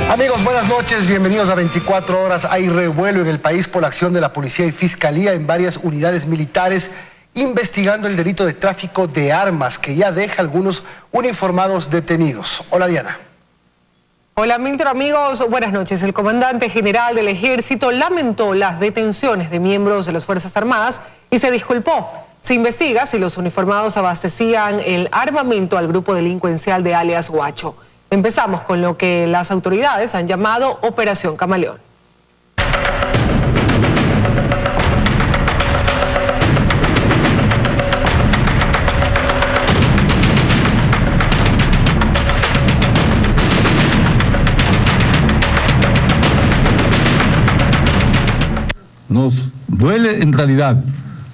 Amigos, buenas noches, bienvenidos a 24 horas. Hay revuelo en el país por la acción de la policía y fiscalía en varias unidades militares investigando el delito de tráfico de armas que ya deja algunos uniformados detenidos. Hola, Diana. Hola, Milton, amigos, buenas noches. El comandante general del Ejército lamentó las detenciones de miembros de las Fuerzas Armadas y se disculpó. Se investiga si los uniformados abastecían el armamento al grupo delincuencial de alias Guacho. Empezamos con lo que las autoridades han llamado Operación Camaleón. Nos duele en realidad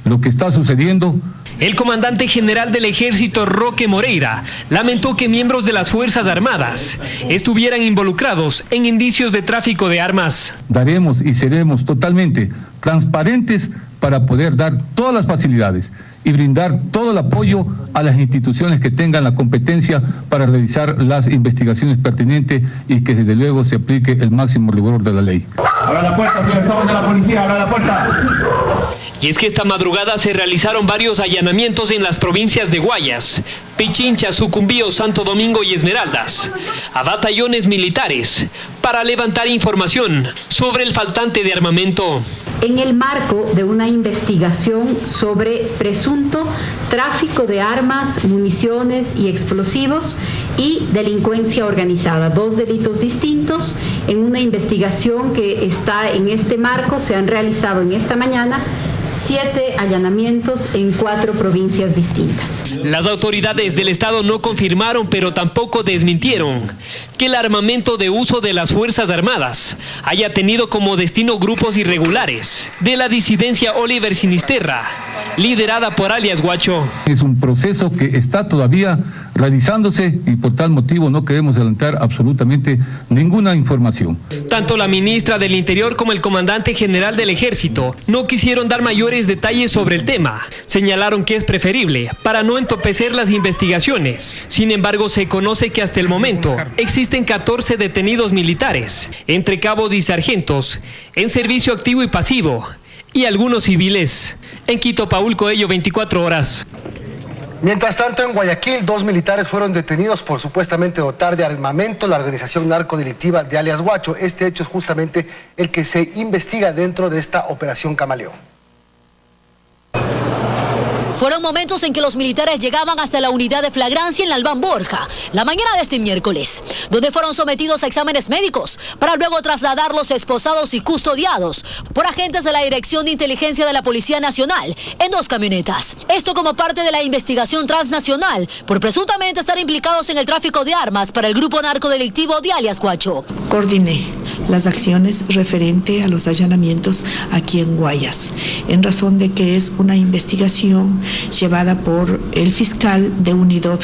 lo que está sucediendo. El comandante general del Ejército, Roque Moreira, lamentó que miembros de las Fuerzas Armadas estuvieran involucrados en indicios de tráfico de armas. Daremos y seremos totalmente transparentes para poder dar todas las facilidades y brindar todo el apoyo a las instituciones que tengan la competencia para realizar las investigaciones pertinentes y que desde luego se aplique el máximo rigor de la ley. Abra la puerta, estamos de la policía, abra la puerta. Y es que esta madrugada se realizaron varios allanamientos en las provincias de Guayas, Pichincha, Sucumbío, Santo Domingo y Esmeraldas, a batallones militares, para levantar información sobre el faltante de armamento. En el marco de una investigación sobre presunto tráfico de armas, municiones y explosivos y delincuencia organizada, dos delitos distintos. En una investigación que está en este marco se han realizado en esta mañana 7 allanamientos en 4 provincias distintas. Las autoridades del Estado no confirmaron, pero tampoco desmintieron que el armamento de uso de las Fuerzas Armadas haya tenido como destino grupos irregulares de la disidencia Oliver Sinisterra, liderada por alias Guacho. Es un proceso que está todavía realizándose y por tal motivo no queremos adelantar absolutamente ninguna información. Tanto la ministra del Interior como el comandante general del Ejército no quisieron dar mayores detalles sobre el tema. Señalaron que es preferible para no entorpecer las investigaciones. Sin embargo, se conoce que hasta el momento existen 14 detenidos militares, entre cabos y sargentos, en servicio activo y pasivo, y algunos civiles. En Quito, Paul Coello, 24 horas. Mientras tanto, en Guayaquil, 2 militares fueron detenidos por supuestamente dotar de armamento la organización narcodelictiva de alias Guacho. Este hecho es justamente el que se investiga dentro de esta Operación Camaleón. Fueron momentos en que los militares llegaban hasta la unidad de flagrancia en la Albán Borja, la mañana de este miércoles, donde fueron sometidos a exámenes médicos para luego trasladarlos esposados y custodiados por agentes de la Dirección de Inteligencia de la Policía Nacional en 2 camionetas. Esto como parte de la investigación transnacional por presuntamente estar implicados en el tráfico de armas para el grupo narcodelictivo de alias Guacho. Coordiné las acciones referente a los allanamientos aquí en Guayas, en razón de que es una investigación llevada por el fiscal de Unidad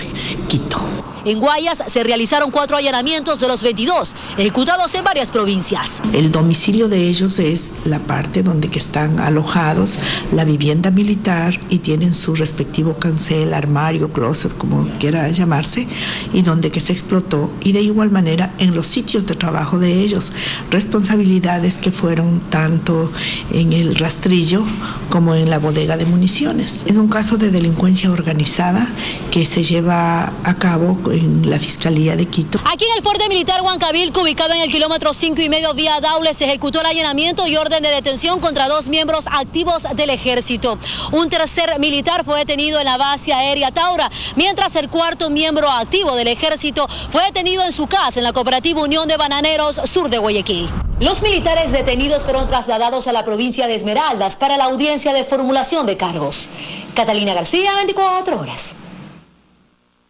Quito. En Guayas se realizaron 4 allanamientos de los 22, ejecutados en varias provincias. El domicilio de ellos es la parte donde que están alojados, la vivienda militar, y tienen su respectivo cancel, armario, closet, como quiera llamarse, y donde que se explotó, y de igual manera en los sitios de trabajo de ellos, responsabilidades que fueron tanto en el rastrillo como en la bodega de municiones. Es un caso de delincuencia organizada que se lleva a cabo en la Fiscalía de Quito. Aquí en el Fuerte Militar Huancavilco, ubicado en el kilómetro 5,5 vía Daule, se ejecutó el allanamiento y orden de detención contra 2 miembros activos del Ejército. Un tercer militar fue detenido en la base aérea Taura, mientras el 4º miembro activo del Ejército fue detenido en su casa en la Cooperativa Unión de Bananeros, sur de Guayaquil. Los militares detenidos fueron trasladados a la provincia de Esmeraldas para la audiencia de formulación de cargos. Catalina García, 24 horas.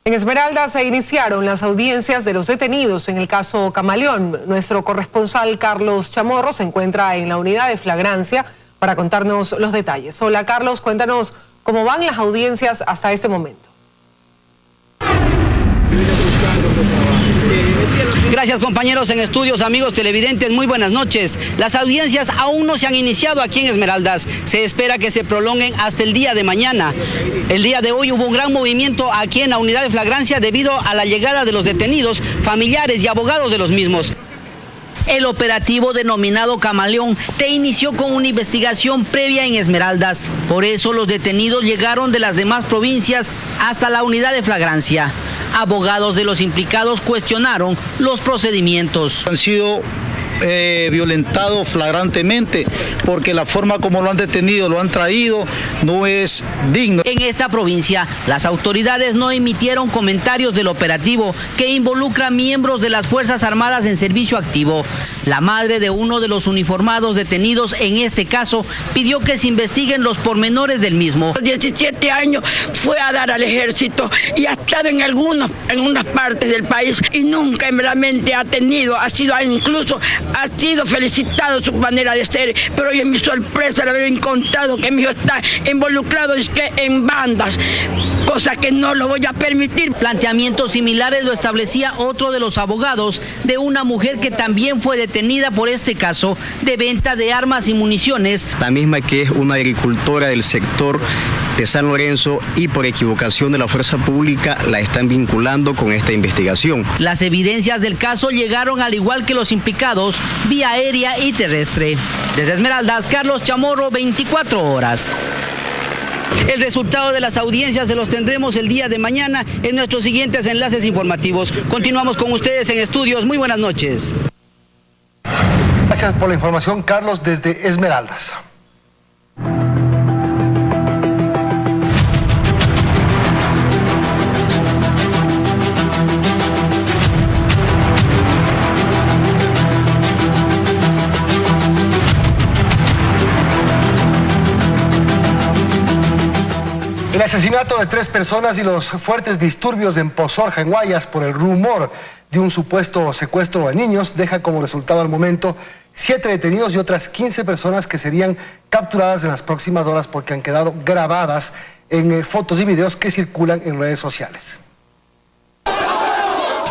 En Esmeraldas se iniciaron las audiencias de los detenidos en el caso Camaleón. Nuestro corresponsal Carlos Chamorro se encuentra en la unidad de flagrancia para contarnos los detalles. Hola Carlos, cuéntanos cómo van las audiencias hasta este momento. Gracias compañeros en estudios, amigos televidentes, muy buenas noches. Las audiencias aún no se han iniciado aquí en Esmeraldas. Se espera que se prolonguen hasta el día de mañana. El día de hoy hubo un gran movimiento aquí en la unidad de flagrancia debido a la llegada de los detenidos, familiares y abogados de los mismos. El operativo denominado Camaleón se inició con una investigación previa en Esmeraldas. Por eso los detenidos llegaron de las demás provincias hasta la unidad de flagrancia. Abogados de los implicados cuestionaron los procedimientos. Han sido violentados flagrantemente porque la forma como lo han detenido, lo han traído, no es digno. En esta provincia, las autoridades no emitieron comentarios del operativo que involucra miembros de las Fuerzas Armadas en servicio activo. La madre de uno de los uniformados detenidos en este caso pidió que se investiguen los pormenores del mismo. 17 años fue a dar al ejército y ha estado en unas partes del país y nunca realmente ha tenido, ha sido felicitado su manera de ser, pero hoy en mi sorpresa le haber encontrado que mi hijo está involucrado en bandas, cosa que no lo voy a permitir. Planteamientos similares lo establecía otro de los abogados de una mujer que también fue detenida por este caso de venta de armas y municiones. La misma que es una agricultora del sector de San Lorenzo y por equivocación de la fuerza pública la están vinculando con esta investigación. Las evidencias del caso llegaron al igual que los implicados vía aérea y terrestre. Desde Esmeraldas, Carlos Chamorro, 24 horas. El resultado de las audiencias se los tendremos el día de mañana en nuestros siguientes enlaces informativos. Continuamos con ustedes en estudios. Muy buenas noches. Gracias por la información, Carlos, desde Esmeraldas. El asesinato de 3 personas y los fuertes disturbios en Pozorja, en Guayas, por el rumor de un supuesto secuestro de niños, deja como resultado al momento 7 detenidos y otras 15 personas que serían capturadas en las próximas horas porque han quedado grabadas en fotos y videos que circulan en redes sociales.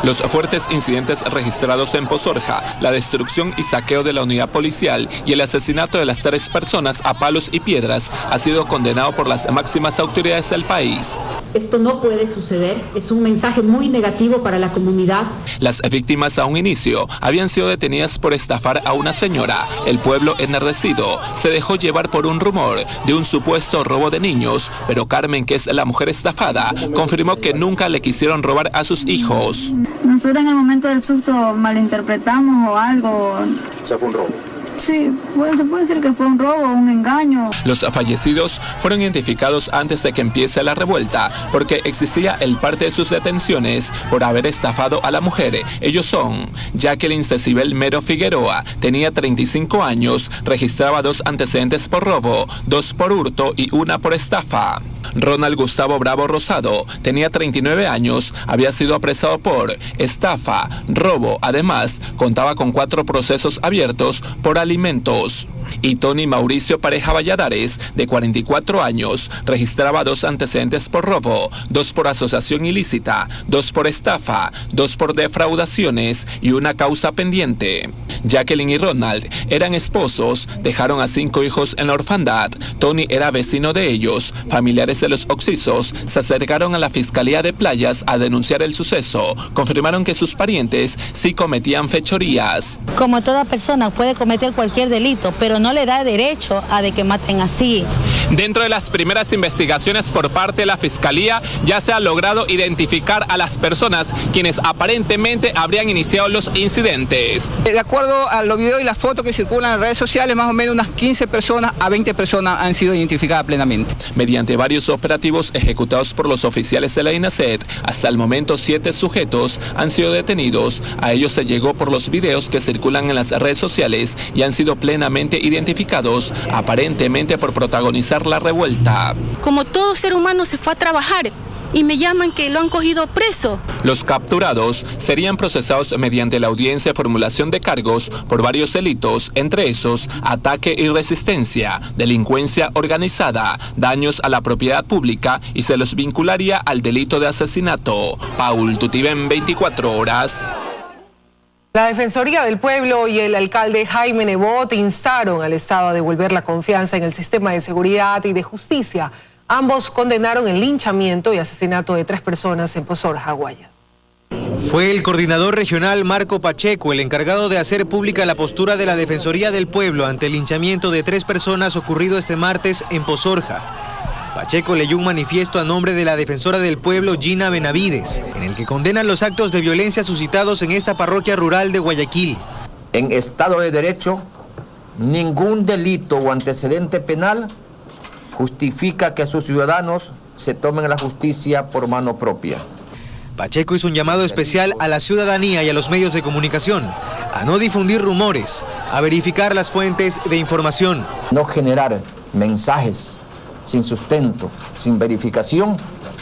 Los fuertes incidentes registrados en Pozorja, la destrucción y saqueo de la unidad policial y el asesinato de las 3 personas a palos y piedras ha sido condenado por las máximas autoridades del país. Esto no puede suceder, es un mensaje muy negativo para la comunidad. Las víctimas a un inicio habían sido detenidas por estafar a una señora. El pueblo enardecido se dejó llevar por un rumor de un supuesto robo de niños, pero Carmen, que es la mujer estafada, confirmó que nunca le quisieron robar a sus hijos. Nosotros en el momento del susto malinterpretamos o algo. O sea, fue un robo. Sí, se puede decir que fue un robo, un engaño. Los fallecidos fueron identificados antes de que empiece la revuelta, porque existía el parte de sus detenciones por haber estafado a la mujer. Ellos son Jacqueline Cecibel Mero Figueroa, tenía 35 años, registraba 2 antecedentes por robo, 2 por hurto y 1 por estafa. Ronald Gustavo Bravo Rosado, tenía 39 años, había sido apresado por estafa, robo, además contaba con 4 procesos abiertos por alimentos. Y Tony Mauricio Pareja Valladares, de 44 años, registraba 2 antecedentes por robo, 2 por asociación ilícita, 2 por estafa, 2 por defraudaciones y 1 causa pendiente. Jacqueline y Ronald eran esposos, dejaron a 5 hijos en la orfandad. Tony era vecino de ellos. Familiares de los occisos se acercaron a la Fiscalía de Playas a denunciar el suceso. Confirmaron que sus parientes sí cometían fechorías. Como toda persona puede cometer cualquier delito, pero no le da derecho a de que maten así. Dentro de las primeras investigaciones por parte de la Fiscalía ya se ha logrado identificar a las personas quienes aparentemente habrían iniciado los incidentes. De acuerdo a los videos y las fotos que circulan en redes sociales, más o menos unas 15 personas a 20 personas han sido identificadas plenamente. Mediante varios operativos ejecutados por los oficiales de la INACET, hasta el momento 7 sujetos han sido detenidos. A ellos se llegó por los videos que circulan en las redes sociales y han sido plenamente identificados, aparentemente por protagonizar la revuelta. Como todo ser humano se fue a trabajar y me llaman que lo han cogido preso. Los capturados serían procesados mediante la audiencia de formulación de cargos por varios delitos, entre esos ataque y resistencia, delincuencia organizada, daños a la propiedad pública y se los vincularía al delito de asesinato. Paul Tutibén, 24 horas. La Defensoría del Pueblo y el alcalde Jaime Nebot instaron al Estado a devolver la confianza en el sistema de seguridad y de justicia. Ambos condenaron el linchamiento y asesinato de 3 personas en Pozorja, Guayas. Fue el coordinador regional Marco Pacheco el encargado de hacer pública la postura de la Defensoría del Pueblo ante el linchamiento de 3 personas ocurrido este martes en Pozorja. Pacheco leyó un manifiesto a nombre de la defensora del pueblo Gina Benavides, en el que condenan los actos de violencia suscitados en esta parroquia rural de Guayaquil. En Estado de Derecho, ningún delito o antecedente penal justifica que sus ciudadanos se tomen la justicia por mano propia. Pacheco hizo un llamado especial a la ciudadanía y a los medios de comunicación a no difundir rumores, a verificar las fuentes de información. No generar mensajes sin sustento, sin verificación,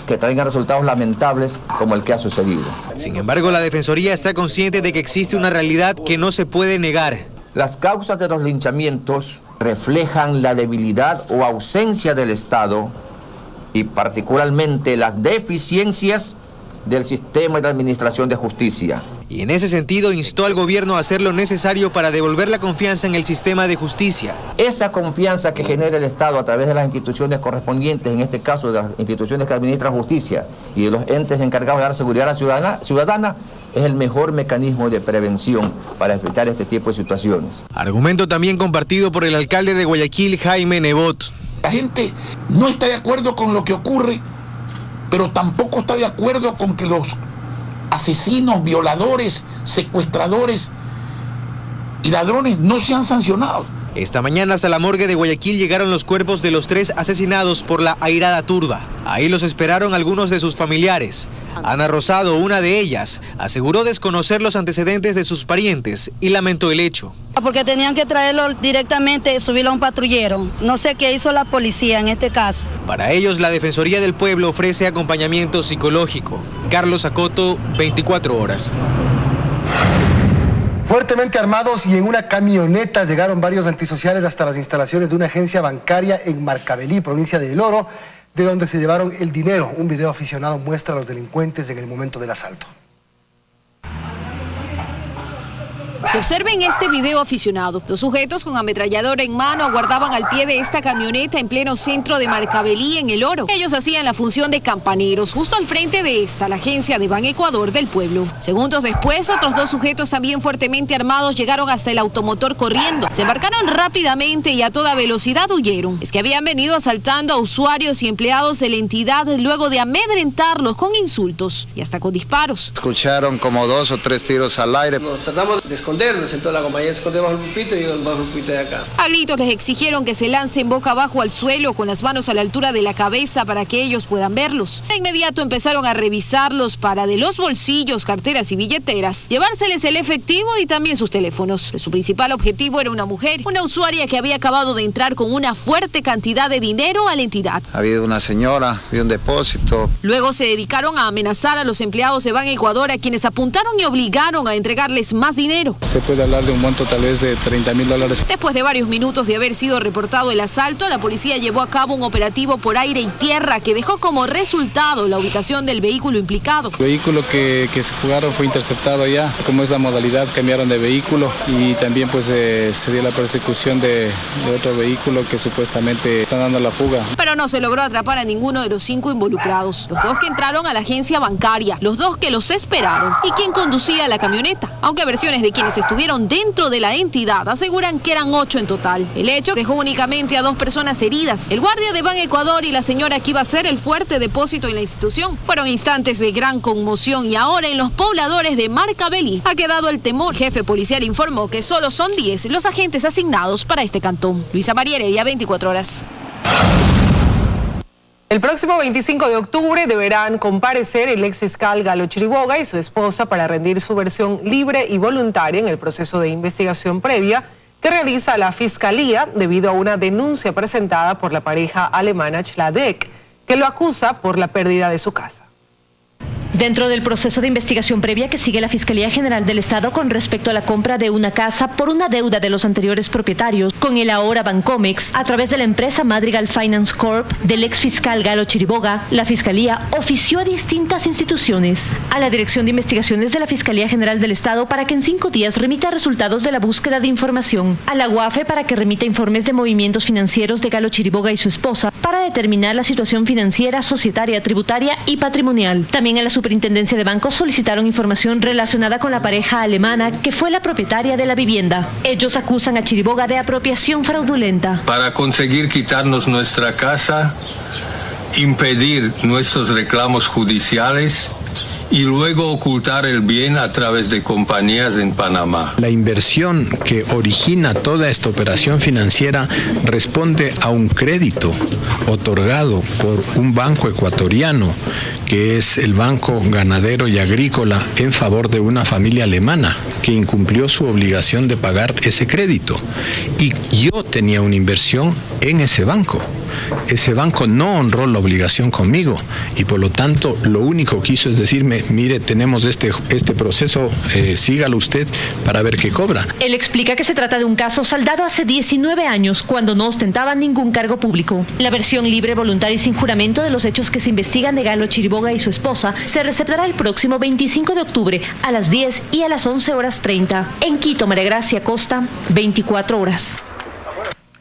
que traigan resultados lamentables como el que ha sucedido. Sin embargo, la Defensoría está consciente de que existe una realidad que no se puede negar. Las causas de los linchamientos reflejan la debilidad o ausencia del Estado y particularmente las deficiencias del sistema de administración de justicia. Y en ese sentido instó al gobierno a hacer lo necesario para devolver la confianza en el sistema de justicia. Esa confianza que genera el Estado a través de las instituciones correspondientes, en este caso de las instituciones que administran justicia y de los entes encargados de dar seguridad a la ciudadana, es el mejor mecanismo de prevención para evitar este tipo de situaciones. Argumento también compartido por el alcalde de Guayaquil, Jaime Nebot. La gente no está de acuerdo con lo que ocurre, pero tampoco está de acuerdo con que los asesinos, violadores, secuestradores y ladrones no sean sancionados. Esta mañana hasta la morgue de Guayaquil llegaron los cuerpos de los 3 asesinados por la airada turba. Ahí los esperaron algunos de sus familiares. Ana Rosado, una de ellas, aseguró desconocer los antecedentes de sus parientes y lamentó el hecho. Porque tenían que traerlo directamente, subirlo a un patrullero. No sé qué hizo la policía en este caso. Para ellos, la Defensoría del Pueblo ofrece acompañamiento psicológico. Carlos Acoto, 24 horas. Fuertemente armados y en una camioneta llegaron varios antisociales hasta las instalaciones de una agencia bancaria en Marcavelí, provincia de El Oro, de donde se llevaron el dinero. Un video aficionado muestra a los delincuentes en el momento del asalto. Se observa en este video aficionado. 2 sujetos con ametralladora en mano aguardaban al pie de esta camioneta en pleno centro de Marcavelí, en El Oro. Ellos hacían la función de campaneros. Justo al frente de esta, la agencia de Ban Ecuador del pueblo. Segundos después, otros 2 sujetos también fuertemente armados llegaron hasta el automotor corriendo. Se embarcaron rápidamente y a toda velocidad huyeron. Es que habían venido asaltando a usuarios y empleados de la entidad luego de amedrentarlos con insultos y hasta con disparos. Escucharon como 2 o 3 tiros al aire. Nos tratamos de escondernos, entonces la compañía se esconde bajo el pulpito y yo bajo el pulpito de acá. A gritos les exigieron que se lancen boca abajo al suelo con las manos a la altura de la cabeza para que ellos puedan verlos. De inmediato empezaron a revisarlos para de los bolsillos, carteras y billeteras, llevárseles el efectivo y también sus teléfonos. Su principal objetivo era una mujer, una usuaria que había acabado de entrar con una fuerte cantidad de dinero a la entidad. Ha habido una señora de un depósito. Luego se dedicaron a amenazar a los empleados de Ban Ecuador, a quienes apuntaron y obligaron a entregarles más dinero. Se puede hablar de un monto tal vez de $30.000. Después de varios minutos de haber sido reportado el asalto, la policía llevó a cabo un operativo por aire y tierra que dejó como resultado la ubicación del vehículo implicado. El vehículo que se fugaron fue interceptado allá. Como es la modalidad, cambiaron de vehículo y también pues se dio la persecución de otro vehículo que supuestamente están dando la fuga. Pero no se logró atrapar a ninguno de los 5 involucrados. Los 2 que entraron a la agencia bancaria, los 2 que los esperaron y quien conducía la camioneta. Aunque versiones de quienes estuvieron dentro de la entidad aseguran que eran 8 en total. El hecho dejó únicamente a 2 personas heridas, el guardia de Ban Ecuador y la señora que iba a ser el fuerte depósito en la institución. Fueron instantes de gran conmoción y ahora en los pobladores de Marcavelí ha quedado el temor. El jefe policial informó que solo son 10 los agentes asignados para este cantón. Luisa María Heredia, 24 horas. El próximo 25 de octubre deberán comparecer el exfiscal Galo Chiriboga y su esposa para rendir su versión libre y voluntaria en el proceso de investigación previa que realiza la Fiscalía debido a una denuncia presentada por la pareja alemana Schladek, que lo acusa por la pérdida de su casa. Dentro del proceso de investigación previa que sigue la Fiscalía General del Estado con respecto a la compra de una casa por una deuda de los anteriores propietarios con el ahora Bancomex a través de la empresa Madrigal Finance Corp del exfiscal Galo Chiriboga, la Fiscalía ofició a distintas instituciones, a la Dirección de Investigaciones de la Fiscalía General del Estado para que en 5 días remita resultados de la búsqueda de información, a la UAFE para que remita informes de movimientos financieros de Galo Chiriboga y su esposa para determinar la situación financiera, societaria, tributaria y patrimonial, también a la Superintendencia de Bancos solicitaron información relacionada con la pareja alemana que fue la propietaria de la vivienda. Ellos acusan a Chiriboga de apropiación fraudulenta. Para conseguir quitarnos nuestra casa, impedir nuestros reclamos judiciales y luego ocultar el bien a través de compañías en Panamá. La inversión que origina toda esta operación financiera responde a un crédito otorgado por un banco ecuatoriano, que es el Banco Ganadero y Agrícola, en favor de una familia alemana que incumplió su obligación de pagar ese crédito. Y yo tenía una inversión en ese banco. Ese banco no honró la obligación conmigo y por lo tanto lo único que hizo es decirme, mire, tenemos este proceso, sígalo usted para ver qué cobra. Él explica que se trata de un caso saldado hace 19 años cuando no ostentaba ningún cargo público. La versión libre, voluntaria y sin juramento de los hechos que se investigan de Galo Chiriboga y su esposa se receptará el próximo 25 de octubre a las 10 y a las 11:30. En Quito, María Gracia Costa, 24 horas.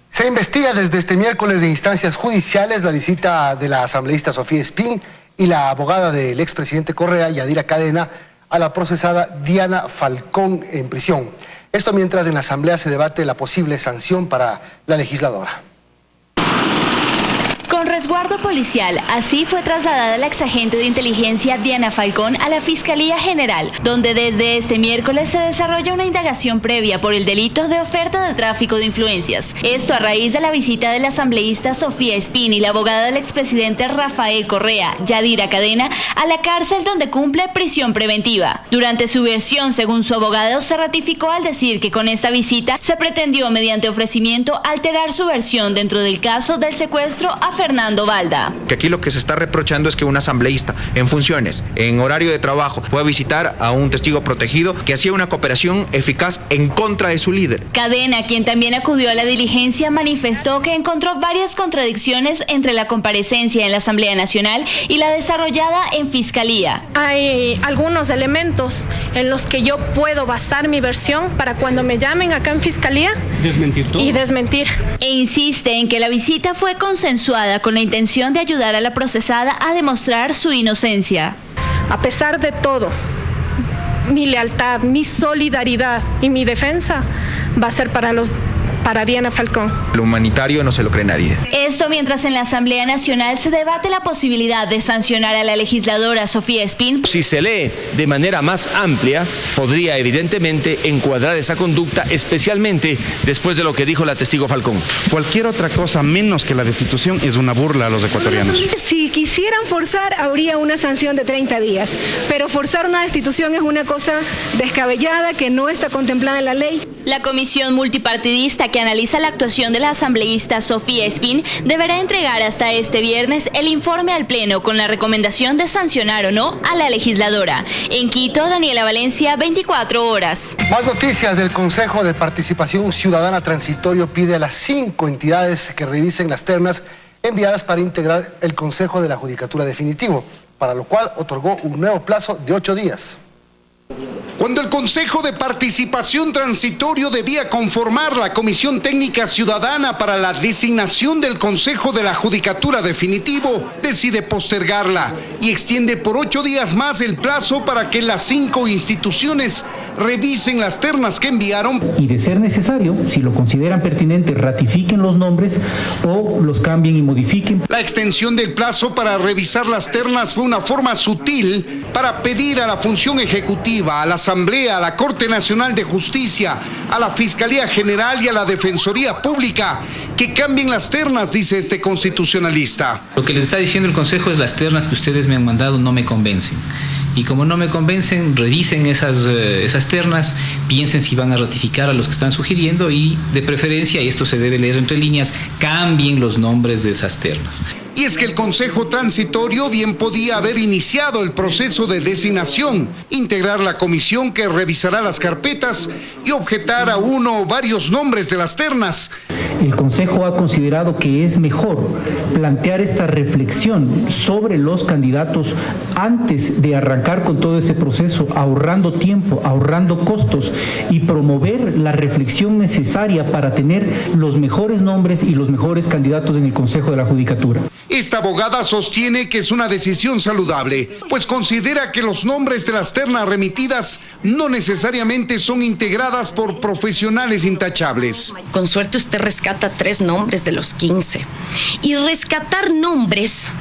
Se investiga desde este miércoles de instancias judiciales la visita de la asambleísta Sofía Espín y la abogada del expresidente Correa, Yadira Cadena, a la procesada Diana Falcón en prisión. Esto mientras en la asamblea se debate la posible sanción para la legisladora. Con resguardo policial, así fue trasladada la exagente de inteligencia Diana Falcón a la Fiscalía General, donde desde este miércoles se desarrolla una indagación previa por el delito de oferta de tráfico de influencias. Esto a raíz de la visita de la asambleísta Sofía Espín y la abogada del expresidente Rafael Correa, Yadira Cadena, a la cárcel donde cumple prisión preventiva. Durante su versión, según su abogado, se ratificó al decir que con esta visita se pretendió, mediante ofrecimiento, alterar su versión dentro del caso del secuestro a Fernando Valda. Que aquí lo que se está reprochando es que un asambleísta en funciones, en horario de trabajo, pueda visitar a un testigo protegido que hacía una cooperación eficaz en contra de su líder. Cadena, quien también acudió a la diligencia, manifestó que encontró varias contradicciones entre la comparecencia en la Asamblea Nacional y la desarrollada en Fiscalía. Hay algunos elementos en los que yo puedo basar mi versión para cuando me llamen acá en Fiscalía desmentir todo. Y desmentir. E insiste en que la visita fue consensuada con la intención de ayudar a la procesada a demostrar su inocencia. A pesar de todo, mi lealtad, mi solidaridad y mi defensa va a ser para Diana Falcón. Lo humanitario no se lo cree nadie. Esto mientras en la Asamblea Nacional se debate la posibilidad de sancionar a la legisladora Sofía Espín. Si se lee de manera más amplia, podría evidentemente encuadrar esa conducta, especialmente después de lo que dijo la testigo Falcón. Cualquier otra cosa menos que la destitución es una burla a los ecuatorianos. Si quisieran forzar, habría una sanción de 30 días, pero forzar una destitución es una cosa descabellada que no está contemplada en la ley. La comisión multipartidista que analiza la actuación de la asambleísta Sofía Espín deberá entregar hasta este viernes el informe al Pleno con la recomendación de sancionar o no a la legisladora. En Quito, Daniela Valencia, 24 horas. Más noticias. Del Consejo de Participación Ciudadana Transitorio pide a las 5 entidades que revisen las ternas enviadas para integrar el Consejo de la Judicatura Definitivo, para lo cual otorgó un nuevo plazo de 8 días. Cuando el Consejo de Participación Transitorio debía conformar la Comisión Técnica Ciudadana para la designación del Consejo de la Judicatura Definitivo, decide postergarla y extiende por 8 días más el plazo para que las 5 instituciones revisen las ternas que enviaron. Y de ser necesario, si lo consideran pertinente, ratifiquen los nombres o los cambien y modifiquen. La extensión del plazo para revisar las ternas fue una forma sutil para pedir a la función ejecutiva, a la Asamblea, a la Corte Nacional de Justicia, a la Fiscalía General y a la Defensoría Pública que cambien las ternas, dice este constitucionalista. Lo que les está diciendo el Consejo es: las ternas que ustedes me han mandado no me convencen. Y como no me convencen, revisen esas ternas, piensen si van a ratificar a los que están sugiriendo y, de preferencia, y esto se debe leer entre líneas, cambien los nombres de esas ternas. Y es que el Consejo Transitorio bien podía haber iniciado el proceso de designación, integrar la comisión que revisará las carpetas y objetar a uno o varios nombres de las ternas. El Consejo ha considerado que es mejor plantear esta reflexión sobre los candidatos antes de arrancar con todo ese proceso, ahorrando tiempo, ahorrando costos y promover la reflexión necesaria para tener los mejores nombres y los mejores candidatos en el Consejo de la Judicatura. Esta abogada sostiene que es una decisión saludable, pues considera que los nombres de las ternas remitidas no necesariamente son integradas por profesionales intachables. Con suerte usted rescata 3 nombres de los 15. Y rescatar nombres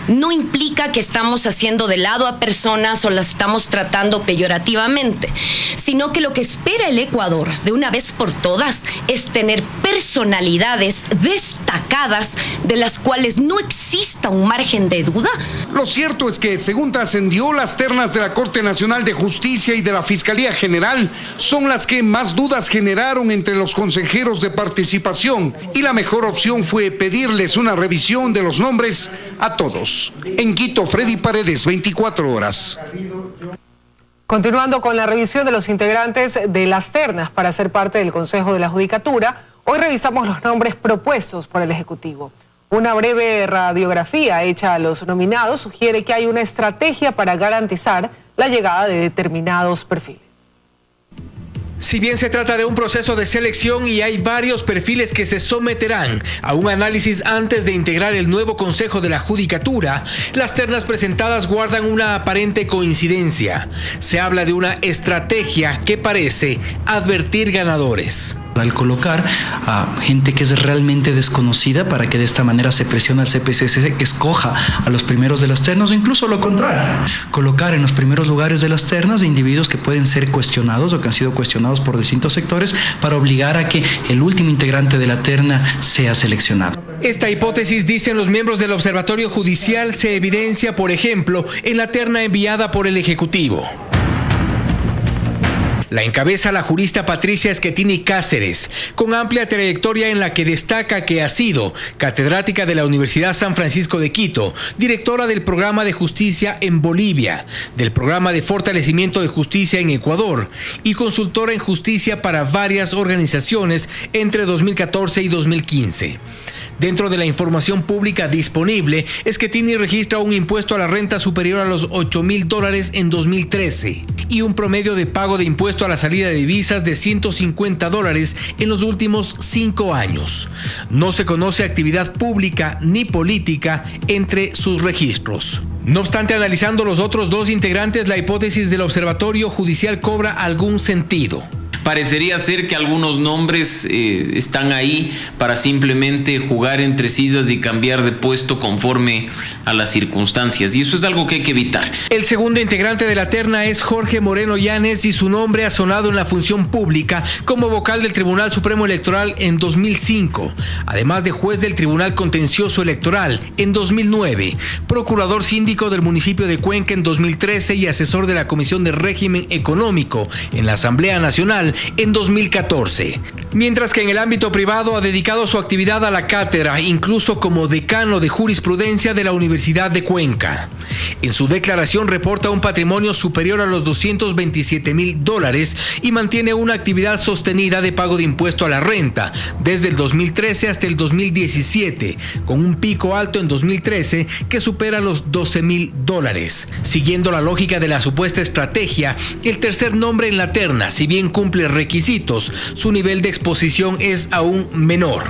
no implica que estamos haciendo de lado a personas o las estamos tratando peyorativamente, sino que lo que espera el Ecuador de una vez por todas es tener personalidades destacadas de las cuales no exista un margen de duda. Lo cierto es que, según trascendió, las ternas de la Corte Nacional de Justicia y de la Fiscalía General son las que más dudas generaron entre los consejeros de participación, y la mejor opción fue pedirles una revisión de los nombres a todos. En Quito, Freddy Paredes, 24 horas. Continuando con la revisión de los integrantes de las ternas para ser parte del Consejo de la Judicatura, hoy revisamos los nombres propuestos por el Ejecutivo. Una breve radiografía hecha a los nominados sugiere que hay una estrategia para garantizar la llegada de determinados perfiles. Si bien se trata de un proceso de selección y hay varios perfiles que se someterán a un análisis antes de integrar el nuevo Consejo de la Judicatura, las ternas presentadas guardan una aparente coincidencia. Se habla de una estrategia que parece advertir ganadores. Al colocar a gente que es realmente desconocida para que de esta manera se presione al CPCC que escoja a los primeros de las ternas, o incluso lo contrario, colocar en los primeros lugares de las ternas de individuos que pueden ser cuestionados o que han sido cuestionados por distintos sectores para obligar a que el último integrante de la terna sea seleccionado. Esta hipótesis, dicen los miembros del Observatorio Judicial, se evidencia, por ejemplo, en la terna enviada por el Ejecutivo. La encabeza la jurista Patricia Schettini Cáceres, con amplia trayectoria en la que destaca que ha sido catedrática de la Universidad San Francisco de Quito, directora del Programa de Justicia en Bolivia, del Programa de Fortalecimiento de Justicia en Ecuador y consultora en justicia para varias organizaciones entre 2014 y 2015. Dentro de la información pública disponible, Schettini registra un impuesto a la renta superior a los $8,000 en 2013 y un promedio de pago de impuesto a la salida de divisas de $150 en los últimos 5 años. No se conoce actividad pública ni política entre sus registros. No obstante, analizando los otros 2 integrantes, la hipótesis del Observatorio Judicial cobra algún sentido. Parecería ser que algunos nombres están ahí para simplemente jugar entre sillas y cambiar de puesto conforme a las circunstancias, y eso es algo que hay que evitar. El segundo integrante de la terna es Jorge Moreno Llanes, y su nombre ha sonado en la función pública como vocal del Tribunal Supremo Electoral en 2005, además de juez del Tribunal Contencioso Electoral en 2009, procurador síndico del municipio de Cuenca en 2013 y asesor de la Comisión de Régimen Económico en la Asamblea Nacional en 2014. Mientras que en el ámbito privado ha dedicado su actividad a la cátedra, incluso como decano de jurisprudencia de la Universidad de Cuenca. En su declaración reporta un patrimonio superior a los $227,000 y mantiene una actividad sostenida de pago de impuesto a la renta desde el 2013 hasta el 2017, con un pico alto en 2013 que supera los $12,000. Siguiendo la lógica de la supuesta estrategia, el tercer nombre en la terna, si bien cumple requisitos, su nivel de exposición es aún menor.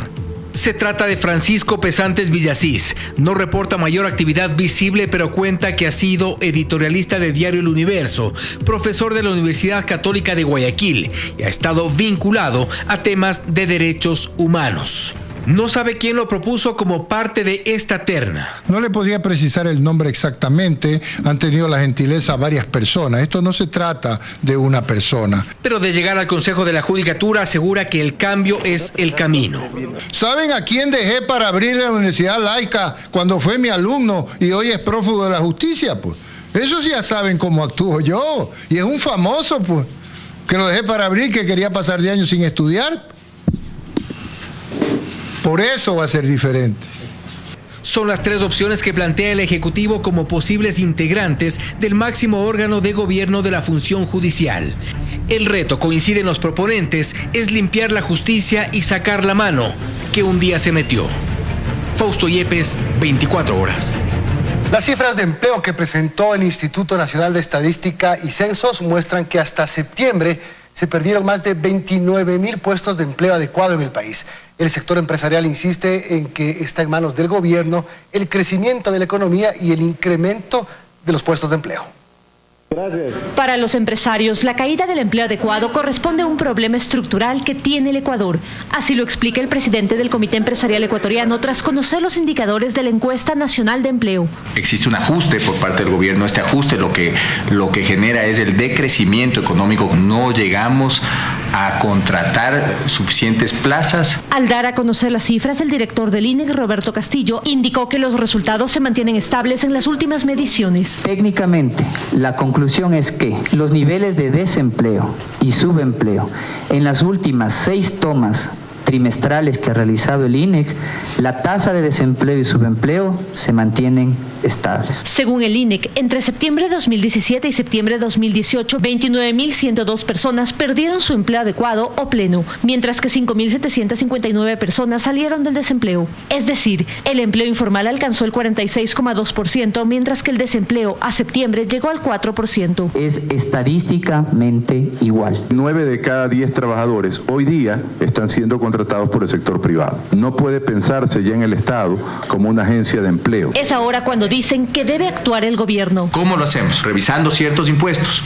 Se trata de Francisco Pesantes Villasís. No reporta mayor actividad visible, pero cuenta que ha sido editorialista de Diario El Universo, profesor de la Universidad Católica de Guayaquil y ha estado vinculado a temas de derechos humanos. No sabe quién lo propuso como parte de esta terna. No le podía precisar el nombre exactamente, han tenido la gentileza varias personas. Esto no se trata de una persona. Pero de llegar al Consejo de la Judicatura asegura que el cambio es el camino. ¿Saben a quién dejé para abrir la Universidad Laica cuando fue mi alumno y hoy es prófugo de la justicia? Pues esos ya saben cómo actúo yo. Y es un famoso, pues, que lo dejé para abrir, que quería pasar de años sin estudiar. Por eso va a ser diferente. Son las 3 opciones que plantea el Ejecutivo como posibles integrantes del máximo órgano de gobierno de la función judicial. El reto, coinciden los proponentes, es limpiar la justicia y sacar la mano que un día se metió. Fausto Yepes, 24 horas. Las cifras de empleo que presentó el Instituto Nacional de Estadística y Censos muestran que hasta septiembre se perdieron más de 29.000 puestos de empleo adecuado en el país. El sector empresarial insiste en que está en manos del gobierno el crecimiento de la economía y el incremento de los puestos de empleo. Gracias. Para los empresarios, la caída del empleo adecuado corresponde a un problema estructural que tiene el Ecuador. Así lo explica el presidente del Comité Empresarial Ecuatoriano tras conocer los indicadores de la Encuesta Nacional de Empleo. Existe un ajuste por parte del gobierno. Este ajuste lo que genera es el decrecimiento económico. No llegamos a contratar suficientes plazas. Al dar a conocer las cifras, el director del INEC, Roberto Castillo, indicó que los resultados se mantienen estables en las últimas mediciones. Técnicamente, la conclusión es que los niveles de desempleo y subempleo en las últimas 6 tomas trimestrales que ha realizado el INEC, la tasa de desempleo y subempleo se mantienen estables. Según el INEC, entre septiembre de 2017 y septiembre de 2018, 29.102 personas perdieron su empleo adecuado o pleno, mientras que 5.759 personas salieron del desempleo. Es decir, el empleo informal alcanzó el 46,2%, mientras que el desempleo a septiembre llegó al 4%. Es estadísticamente igual. 9 de cada 10 trabajadores hoy día están siendo contratados por el sector privado. No puede pensarse ya en el Estado como una agencia de empleo. Es ahora cuando dicen que debe actuar el gobierno. ¿Cómo lo hacemos? Revisando ciertos impuestos.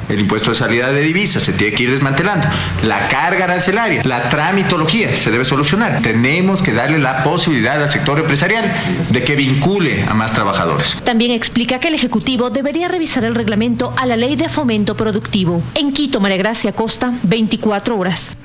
El impuesto de salida de divisas se tiene que ir desmantelando. La carga arancelaria, la tramitología se debe solucionar. Tenemos que darle la posibilidad al sector empresarial de que vincule a más trabajadores. También explica que el Ejecutivo debería revisar el reglamento a la Ley de Fomento Productivo. En Quito, María Gracia Costa, 24 horas.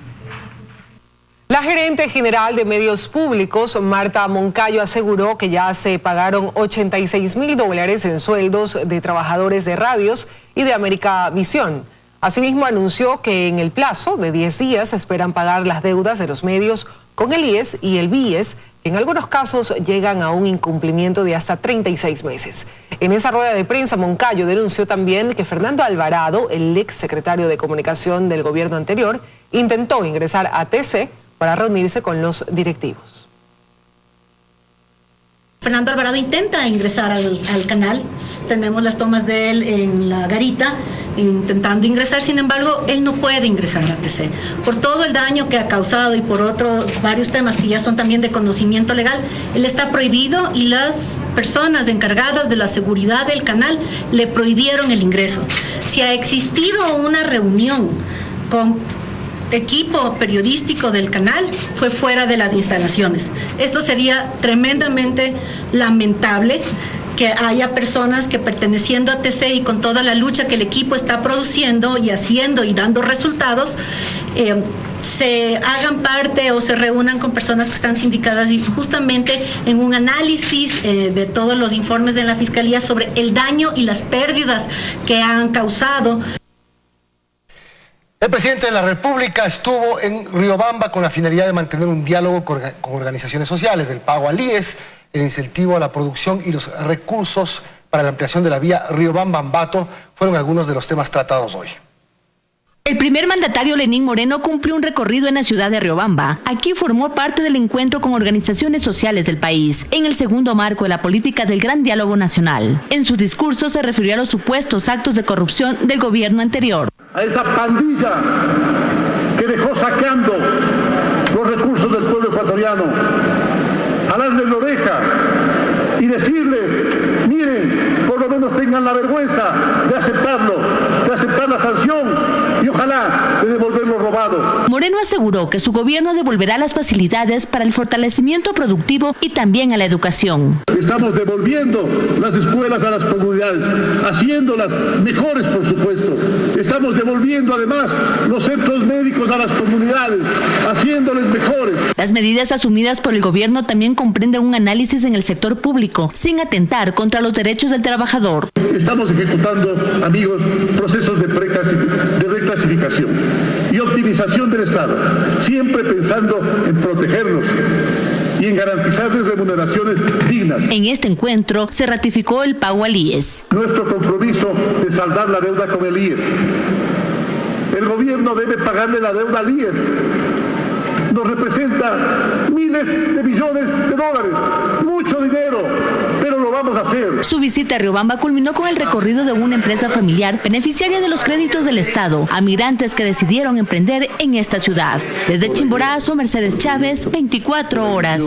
La gerente general de Medios Públicos, Marta Moncayo, aseguró que ya se pagaron $86.000 en sueldos de trabajadores de radios y de América Visión. Asimismo, anunció que en el plazo de 10 días esperan pagar las deudas de los medios con el IES y el BIES, que en algunos casos llegan a un incumplimiento de hasta 36 meses. En esa rueda de prensa, Moncayo denunció también que Fernando Alvarado, el ex secretario de Comunicación del gobierno anterior, intentó ingresar a TC para reunirse con los directivos. Fernando Alvarado intenta ingresar al canal, tenemos las tomas de él en la garita intentando ingresar, sin embargo, él no puede ingresar a TC. Por todo el daño que ha causado y por varios temas que ya son también de conocimiento legal, él está prohibido y las personas encargadas de la seguridad del canal le prohibieron el ingreso. Si ha existido una reunión con equipo periodístico del canal, fue fuera de las instalaciones. Esto sería tremendamente lamentable, que haya personas que perteneciendo a TC y con toda la lucha que el equipo está produciendo y haciendo y dando resultados, se hagan parte o se reúnan con personas que están sindicadas y justamente en un análisis de todos los informes de la Fiscalía sobre el daño y las pérdidas que han causado. El presidente de la República estuvo en Riobamba con la finalidad de mantener un diálogo con organizaciones sociales, del pago al IES, el incentivo a la producción y los recursos para la ampliación de la vía Riobamba-Ambato fueron algunos de los temas tratados hoy. El primer mandatario Lenín Moreno cumplió un recorrido en la ciudad de Riobamba. Aquí formó parte del encuentro con organizaciones sociales del país, en el segundo marco de la política del Gran Diálogo Nacional. En su discurso se refirió a los supuestos actos de corrupción del gobierno anterior. A esa pandilla que dejó saqueando los recursos del pueblo ecuatoriano, jalarles la oreja y decirles, miren, por lo menos tengan la vergüenza de aceptarlo, de aceptar la sanción y ojalá de devolver lo robado. Moreno aseguró que su gobierno devolverá las facilidades para el fortalecimiento productivo y también a la educación. Estamos devolviendo las escuelas a las comunidades, haciéndolas mejores, por supuesto. Estamos devolviendo además los centros médicos a las comunidades, haciéndoles mejores. Las medidas asumidas por el gobierno también comprenden un análisis en el sector público, sin atentar contra los derechos del trabajador. Estamos ejecutando, amigos, procesos de reclasificación y optimización del Estado, siempre pensando en protegerlos y en garantizarles remuneraciones dignas. En este encuentro se ratificó el pago al IES. Nuestro compromiso de saldar la deuda con el IES. El gobierno debe pagarle la deuda al IES. Nos representa miles de millones de dólares, mucho dinero, pero lo vamos a hacer. Su visita a Riobamba culminó con el recorrido de una empresa familiar beneficiaria de los créditos del Estado a migrantes que decidieron emprender en esta ciudad. Desde Chimborazo, Mercedes Chávez, 24 horas.